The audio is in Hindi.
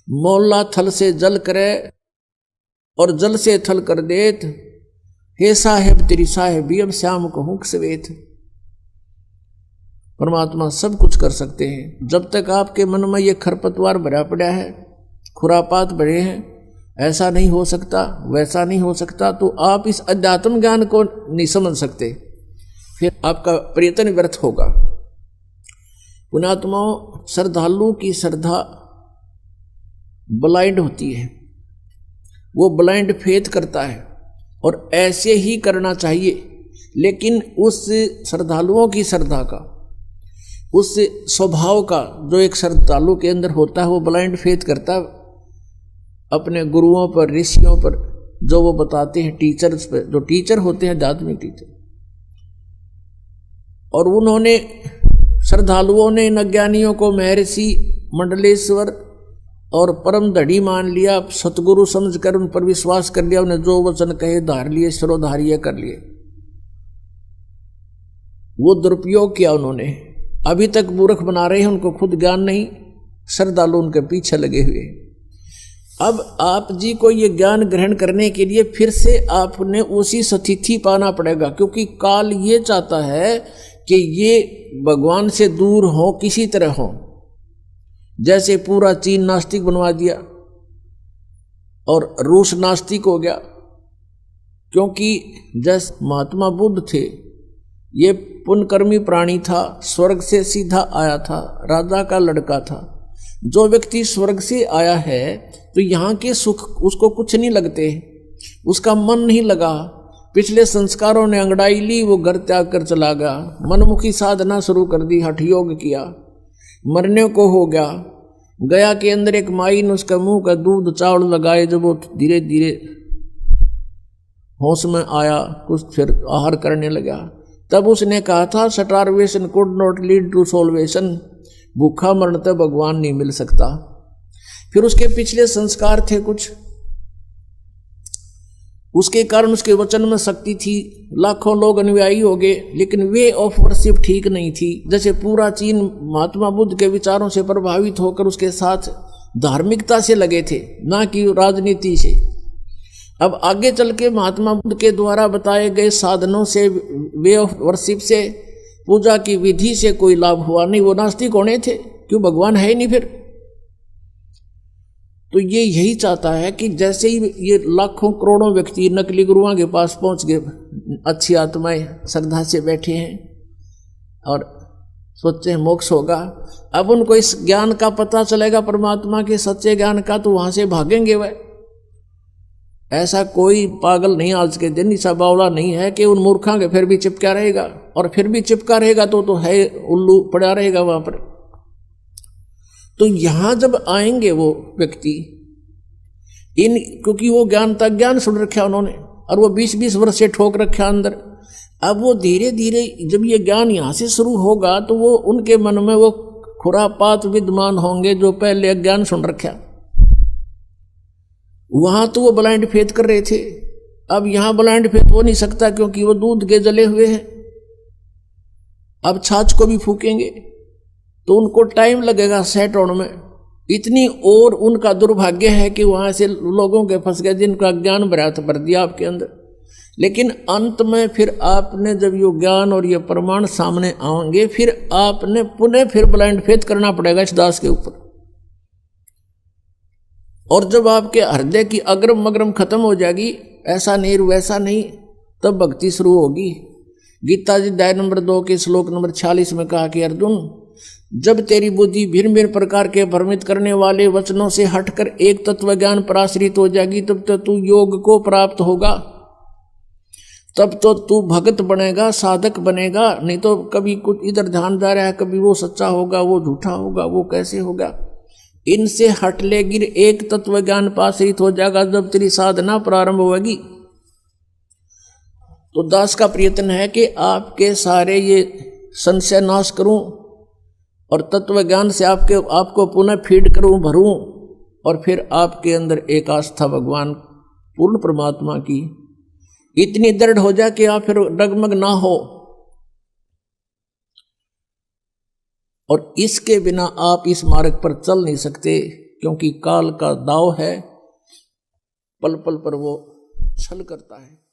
मोला थल से जल करे और जल से थल कर देत, हे साहेब तेरी साहेबी अब श्याम कहूं सवेत। परमात्मा सब कुछ कर सकते हैं। जब तक आपके मन में ये खरपतवार भरा पड़ा है, खुरापात भरे हैं, ऐसा नहीं हो सकता वैसा नहीं हो सकता, तो आप इस अध्यात्म ज्ञान को नहीं समझ सकते, फिर आपका प्रयत्न व्यर्थ होगा। पुण्यात्माओं, श्रद्धालु की श्रद्धा ब्लाइंड होती है, वो ब्लाइंड फेथ करता है और ऐसे ही करना चाहिए। लेकिन उस श्रद्धालुओं की श्रद्धा का, उस स्वभाव का जो एक श्रद्धालु के अंदर होता है, वो ब्लाइंड फेथ करता अपने गुरुओं पर, ऋषियों पर, जो वो बताते हैं, टीचर्स पर, जो टीचर होते हैं, आध्यात्मिक टीचर। और उन्होंने, श्रद्धालुओं ने इन अज्ञानियों को महर्षि, मंडलेश्वर और परम धड़ी मान लिया, सतगुरु समझकर उन पर विश्वास कर लिया, उन्हें जो वचन कहे धार लिए, सिरोधार्य कर लिए। वो दुरुपयोग किया उन्होंने, अभी तक मूर्ख बना रहे हैं, उनको खुद ज्ञान नहीं, श्रद्धालु उनके पीछे लगे हुए। अब आप जी को ये ज्ञान ग्रहण करने के लिए फिर से आपने उसी स्थिति पाना पड़ेगा, क्योंकि काल ये चाहता है कि ये भगवान से दूर हो, किसी तरह हो। जैसे पूरा चीन नास्तिक बनवा दिया और रूस नास्तिक हो गया, क्योंकि जैसे महात्मा बुद्ध थे, ये पुण्यकर्मी प्राणी था, स्वर्ग से सीधा आया था, राजा का लड़का था। जो व्यक्ति स्वर्ग से आया है तो यहाँ के सुख उसको कुछ नहीं लगते, उसका मन नहीं लगा, पिछले संस्कारों ने अंगड़ाई ली, वो घर त्याग कर चला गया, मनमुखी साधना शुरू कर दी, हठ योग किया, मरने को हो गया। गया के अंदर एक माई ने उसका मुंह का दूध चावल लगाए, जब वो धीरे धीरे होश में आया, कुछ फिर आहार करने लगा, तब उसने कहा था, starvation could not lead to salvation, भूखा मरण तक भगवान नहीं मिल सकता। फिर उसके पिछले संस्कार थे कुछ, उसके कारण उसके वचन में शक्ति थी, लाखों लोग अनुयायी हो गए, लेकिन वे ऑफ वर्शिप ठीक नहीं थी। जैसे पूरा चीन महात्मा बुद्ध के विचारों से प्रभावित होकर उसके साथ धार्मिकता से लगे थे, ना कि राजनीति से। अब आगे चल के महात्मा बुद्ध के द्वारा बताए गए साधनों से, वे ऑफ वर्शिप से, पूजा की विधि से कोई लाभ हुआ नहीं, वो नास्तिक होने थे, क्यों, भगवान है ही नहीं फिर। तो ये यही चाहता है कि जैसे ही ये लाखों करोड़ों व्यक्ति नकली गुरुओं के पास पहुंच गए, अच्छी आत्माएं श्रद्धा से बैठे हैं और सोचते हैं मोक्ष होगा, अब उनको इस ज्ञान का पता चलेगा, परमात्मा के सच्चे ज्ञान का, तो वहां से भागेंगे वह। ऐसा कोई पागल नहीं आज के दिन, ऐसा बावला नहीं है कि उन मूर्खों के फिर भी चिपका रहेगा, और फिर भी चिपका रहेगा तो है उल्लू पड़ा रहेगा वहां पर। तो यहां जब आएंगे वो व्यक्ति, इन क्योंकि वो ज्ञान तक ज्ञान सुन रखा उन्होंने, और वो 20-20 वर्ष से ठोक रखा अंदर, अब वो धीरे धीरे जब ये ज्ञान यहां से शुरू होगा तो वो उनके मन में वो खुरापात विद्यमान होंगे जो पहले अज्ञान सुन रखा। वहां तो वो ब्लाइंड फेथ कर रहे थे, अब यहां ब्लाइंड फेथ हो नहीं सकता, क्योंकि वो दूध के जले हुए हैं। अब छाछ को भी फूकेंगे तो उनको टाइम लगेगा सेट होने में, इतनी और उनका दुर्भाग्य है कि वहां से लोगों के फंस गए जिनका ज्ञान भर दिया आपके अंदर। लेकिन अंत में फिर आपने जब ये ज्ञान और ये प्रमाण सामने आएंगे, फिर आपने पुनः फिर ब्लाइंड फेथ करना पड़ेगा इस दास के ऊपर। और जब आपके हृदय की अग्रम मग्रम खत्म हो जाएगी, ऐसा नहीं वैसा नहीं, तब भक्ति शुरू होगी। गीता जी अध्याय नंबर 2 के श्लोक नंबर 46 में कहा कि अर्जुन, जब तेरी बुद्धि भिन्न भिन्न प्रकार के भ्रमित करने वाले वचनों से हटकर एक तत्व ज्ञान पर आश्रित हो जाएगी, तब तो तू योग को प्राप्त होगा, तब तो तू भगत बनेगा, साधक बनेगा। नहीं तो कभी कुछ इधर ध्यान जा रहा है, कभी वो सच्चा होगा, वो झूठा होगा, वो कैसे होगा। इनसे हट ले गिर एक तत्व ज्ञान पर आश्रित हो जाएगा जब तेरी साधना प्रारंभ होगी। तो दास का प्रयत्न है कि आपके सारे ये संशय नाश करूं और तत्व ज्ञान से आपको पुनः फीड करूं, भरूं, और फिर आपके अंदर एक आस्था भगवान पूर्ण परमात्मा की इतनी दृढ़ हो जाए कि आप फिर डगमग ना हो। और इसके बिना आप इस मार्ग पर चल नहीं सकते। क्योंकि काल का दाव है, पल पल पर वो छल करता है।